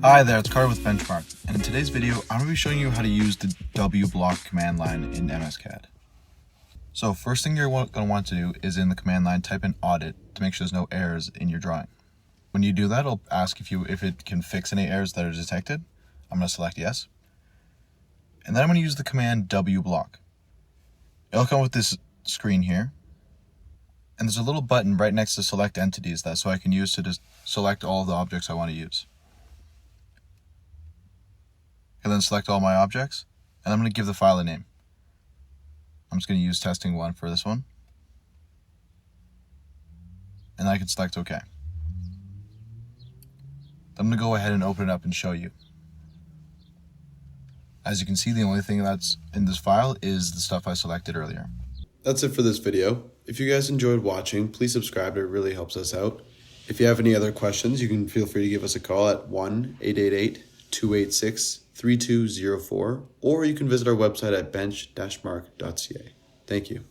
Hi there, it's Carter with Benchmark, and in today's video, I'm going to be showing you how to use the WBLOCK command line in MSCAD. So first thing you're going to want to do is in the command line type in audit to make sure there's no errors in your drawing. When you do that, it'll ask if it can fix any errors that are detected. I'm going to select yes. And then I'm going to use the command WBLOCK. It'll come with this screen here. And there's a little button right next to select entities so I can use to just select all of the objects I want to use. And then select all my objects, and I'm going to give the file a name. I'm just going to use testing1 for this one. And I can select OK. I'm going to go ahead and open it up and show you. As you can see, the only thing that's in this file is the stuff I selected earlier. That's it for this video. If you guys enjoyed watching, please subscribe. It really helps us out. If you have any other questions, you can feel free to give us a call at 1-888-286-3204, or you can visit our website at bench-mark.ca. Thank you.